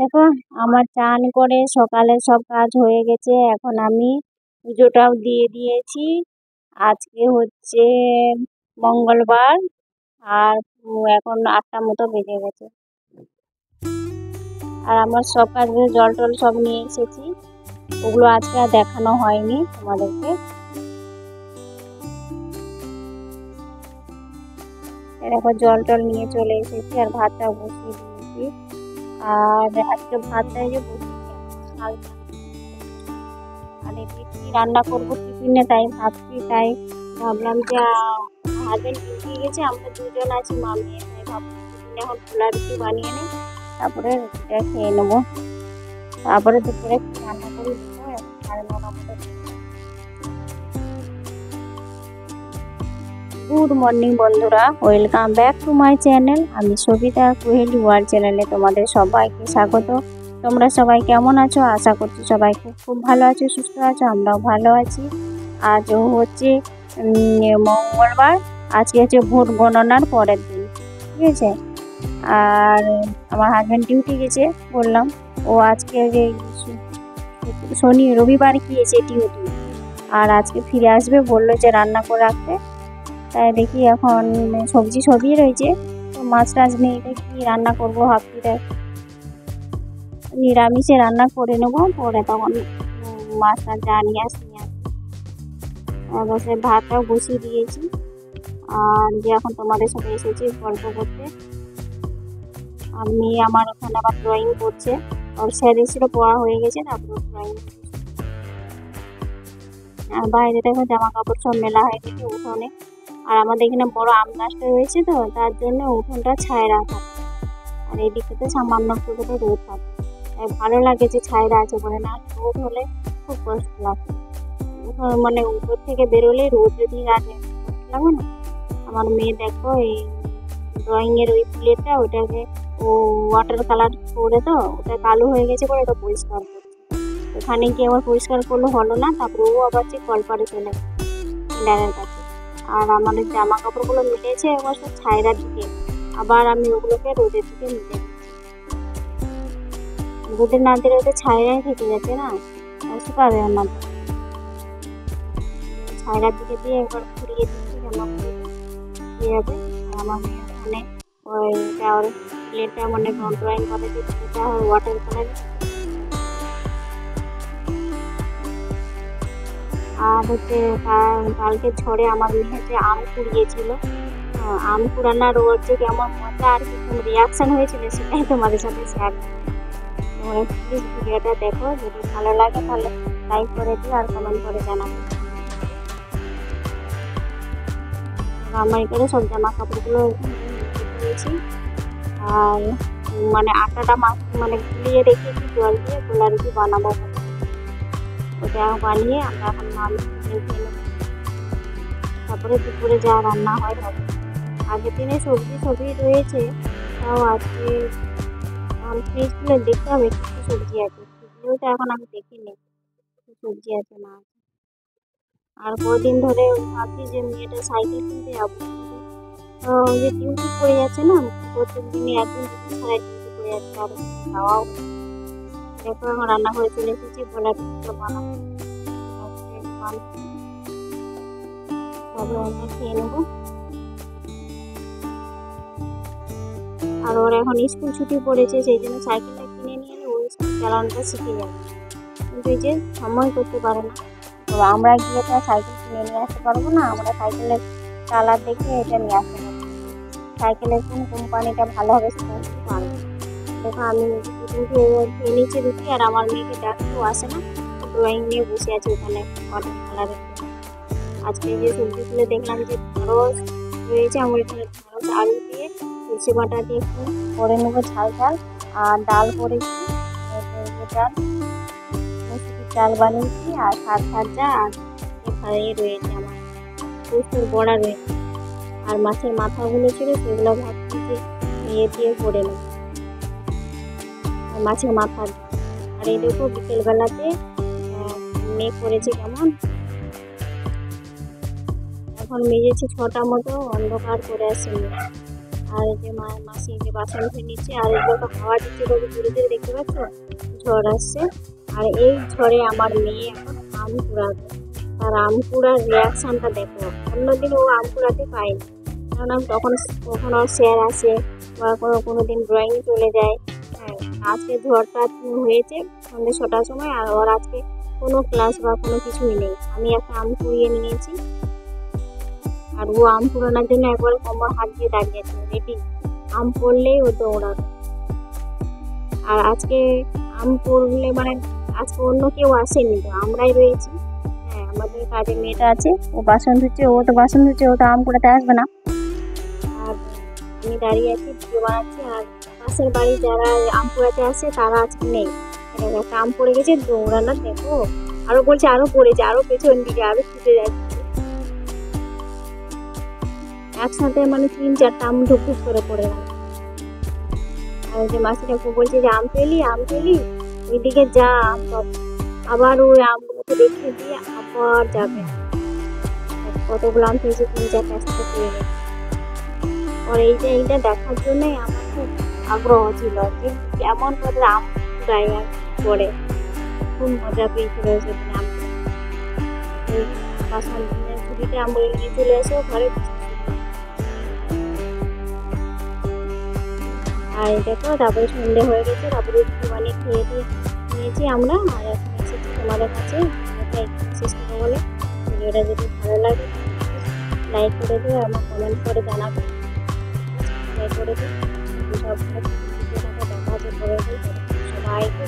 দেখো আমার চান করে সকালে সব কাজ হয়ে গেছে। এখন আমি পুজোটাও দিয়ে দিয়েছি। আজকে হচ্ছে মঙ্গলবার। আর এখন 8টা মতো বেজে গেছে। আর আমার সব কাজে জল টল সব নিয়ে এসেছি। ওগুলো আজকে আর দেখানো হয়নি তোমাদেরকে। দেখো জল টল নিয়ে চলে এসেছি আর ভাতটা বসিয়ে দিয়েছি। আর আজকে ভাতটা যে বসিয়ে আর কি রান্না করবো টিফিনে তাই ভাবছি। তাই ভাবলাম যে হাজবেন্ড ডিউটি গেছে, আমরা দুজন আছি মা মেয়ে, তাই ভাবছি টিফিনে এখন খোলা রুটি বানিয়ে নিই, তারপরে রুটিটা খেয়ে নেবো। তারপরে দুপুরে কি রান্না করি দেবো। এখন 9:30 মতো। গুড মর্নিং বন্ধুরা, welcome back to my channel. আমি সবিতা কোহেলি ওয়ার্ল্ড চ্যানেলে তোমাদের সবাইকে স্বাগত। তোমরা সবাই কেমন আছো? আশা করছি সবাই খুব ভালো আছো, সুস্থ আছো। আমরাও ভালো আছি। আজ হচ্ছে মঙ্গলবার। আজকে হচ্ছে ভোট গণনার পরের দিন, ঠিক আছে। আর আমার হাজব্যান্ড ডিউটি গেছে বললাম। ও আজকে যে রবিবার গিয়েছে ডিউটি, আর আজকে ফিরে আসবে, বললো যে রান্না করে রাখতে। তাই দেখি এখন সবজি সবই রয়েছে, তো মাছ টাছ নেই, কি রান্না করবো ভাবছি। নিরামিষে রান্না করে নেবো, পরে তখন মাছ টাছ যা নিয়ে আসি। বসে ভাতটাও বসিয়ে দিয়েছি। আর যে এখন তোমাদের সাথে এসেছি গল্প করতে। আমি আমার ওখানে আবার ড্রয়িং করছে, ওর স্যার এসেছিলো, পড়া হয়ে গেছে, তারপর ড্রয়িং। আর বাইরে দেখো জামা কাপড় সব মেলা হয়ে গেছে উঠোনে। আর আমাদের এখানে বড় আম গাছটা রয়েছে, তো তার জন্য উঠোনটা ছায়রা থাকে। আর এই দিকটাতে সামান্য একটু রোদ থাকে, তাই ভালো লাগে যে ছায়রা আছে বলে। না রোদ হলে খুব কষ্ট লাগে, মানে উপর থেকে বেরোলে রোদ যদি লাগে কষ্ট লাগে না। আমার মেয়ে দেখো এই ড্রয়িংয়ের ওই প্লেটটা, ওটাকে ও ওয়াটার কালার করে, তো ওটা কালো হয়ে গেছে বলে ওটা পরিষ্কার করছে। ওখানে গিয়ে আবার পরিষ্কার করলে হলো না, তারপরে ও আবার যে কলপারে চলে কিনারের কাছে। আর আমাদের জামা কাপড়গুলো মিলেছে এবার সব ছায়রার দিকে, আবার আমি ওগুলোকে রোদের দিকে মিলে দিচ্ছি। রোদের না দিলে ওদের ছায়রাই থেকে যাচ্ছে না, শুকাবে না। ছায়রার দিকে দিয়ে একবার ঘুরিয়ে দিচ্ছি জামা দিয়ে যাবে। আর আমার ওখানে ওইটা ওর প্লেটটা মানে ড্রয়িং করে দিচ্ছে, এটা ওয়াটার কালার। আর হচ্ছে কালকে ঝড়ে আমার মেয়ে হচ্ছে আম কুড়িয়েছিল। আম কুড়ানোর ওর যে কেমন মজা আর কি রিয়াকশান হয়েছিল সেটাই তোমাদের সাথে শেয়ার করছি। তোমরা প্লিজ ভিডিওটা দেখো, যদি ভালো লাগে তাহলে লাইক করে দিও আর কমেন্ট করে জানাবো। আমার এখানে সব জামা কাপড়গুলো দিয়েছি। আর মানে আটাটা মানে গুলিয়ে রেখেছি জল দিয়ে, গোলা রুটি বানাবো। ওটা বানিয়ে আমরা এখন খেয়ে নেব, তারপরে দুপুরে যা রান্না হয় হবে। আগের দিনে সবজি সবই রয়েছে, তাও আজকে ফ্রিজ খুলে দেখতে হবে কী কী সবজি আছে। সেগুলো তো এখন আমি দেখিনি সবজি আছে না আছে। আর কদিন ধরে ভাবছি যে মেয়েটা সাইকেল কিনতে যাবো, তো ওই যে ডিউটি করে যাচ্ছে না, প্রত্যেক দিনে একদিন দুদিন ছাড়া ডিউটি করে যাচ্ছে, আর যাওয়াও। দেখো এখন রান্না করে চলে এসেছি, গোলা পিঠা বানাবো, তারপরে আমরা খেয়ে নেবো। আর ওর এখন স্কুল ছুটি পড়েছে, সেই জন্য সাইকেলটা কিনে নিয়ে এলে ওই স্কুল চালানোটা শিখে যাবে, কিন্তু এই যে সময় করতে পারে না। তো আমরা গিয়ে তো সাইকেল কিনে নিয়ে আসতে পারবো না, আমরা সাইকেলের কালার দেখে এটা নিয়ে আসতে পারবো। সাইকেলের কোন কোম্পানিটা ভালো হবে সেটা পারবো। দেখো আমি খেয়ে নিচ্ছি রুটি, আর আমার মেয়েকে ডাকতেও আসে না, ড্রয়িং নিয়ে বসে আছে ওখানে ওয়াটার কালারের। আজকে যে সবজিগুলো দেখলাম যে ঢেঁড়স রয়েছে, আমার এখানে ঢেঁড়স আলু দিয়ে সর্ষে বাটা দিয়ে একটু করে নেবো ঝাল ঝাল। আর ডাল করেছি, ডাল মুসুরির ডাল বানিয়েছি, আর শাক ভাজা, আর এখানে রয়েছে আমার পোস্তর বড়া রয়েছে। আর মাছের মাথাগুলো ছিল সেগুলো ভাবছি যে ইয়ে দিয়ে করে নেব, মাছের মাথা। আর এই দেখো বিকেলবেলাতে মেঘ করেছে কেমন, এখন মেজেছে 6টা মতো, অন্ধকার করে আসছে। আর যে মাসি যে বাসন ধুয়ে নিচ্ছে, আর এগুলো তো হাওয়া দিচ্ছে, দূরে দূরে দেখতে পাচ্ছ ঝড় আসছে। আর এই ঝড়ে আমার মেয়ে এখন আম কুড়াবে, তার আম কুড়ার রিয়াকশানটা দেখো। অন্যদিন ও আম কুড়াতে পায়নি, কেননা তখন কখনো স্যার আসে বা কোনো দিন ড্রয়িং চলে যায়। হ্যাঁ, আজকে ঝড়টা হয়েছে সন্ধ্যে 6টার সময়, আর ওর আজকে কোনো ক্লাস বা কোনো কিছুই নেই। আমি একটা আম কুড়িয়ে নিয়েছি, আর ও আম কুড়ানোর জন্য একবারে কোমর হাত দিয়ে দাঁড়িয়েছে রেডি, আম পড়লেই ও দৌড়াবে। আর আজকে আম পড়লে মানে আজকে অন্য কেউ আসেনি, তো আমরাই রয়েছি। হ্যাঁ, আমাদের কাজের মেয়েটা আছে, ও বাসন ধুচ্ছে, ও তো আম কুড়াতে আসবে না। আর আমি দাঁড়িয়ে আছি, ভিডিও বানাচ্ছি। আর পাশের বাড়ি যারা আম কুড়াতে আসে তারা আজকে নেই, একটা আম পড়ে গেছে, দৌড়ানো দেখো। আরো বলছে আরো পড়েছে, আরো পেছন দিকে আরো ছুটে যাচ্ছে। একসাথে মানে 3-4টা আম ঢুক করে পড়ে গেল। আর ওই যে মাসিটাকে বলছে যে আম পেলি ওইদিকে যা, আবার ওই আমগুলোকে দেখিয়ে দিয়ে আবার যাবে। কতগুলো আম পেয়েছে, 3-4টা একসাথে পেয়ে গেছে। আর এইটা দেখার জন্যই আমার খুব আগ্রহ ছিল যে কেমন করে আম গায়ে পড়ে। খুব মজা পেয়েছিল সেদিন আম। ওই বাসন ছুটিতে আম বলে নিয়ে চলে এসে ঘরে। আর দেখো তারপরে সন্ধে হয়ে গেছে, তারপরে একটুখানি খেয়ে দিয়ে নিয়েছি আমরা। আর এখন এসেছি তোমাদের কাছে এটা একটু শেষ করে বলে। ভিডিওটা যদি ভালো লাগে লাইক করে দিও, আমার কমেন্ট করে জানাবে, লাইক করে দিও। সব ভিডিওটাকে দেখা হচ্ছে পরে। সবাইকে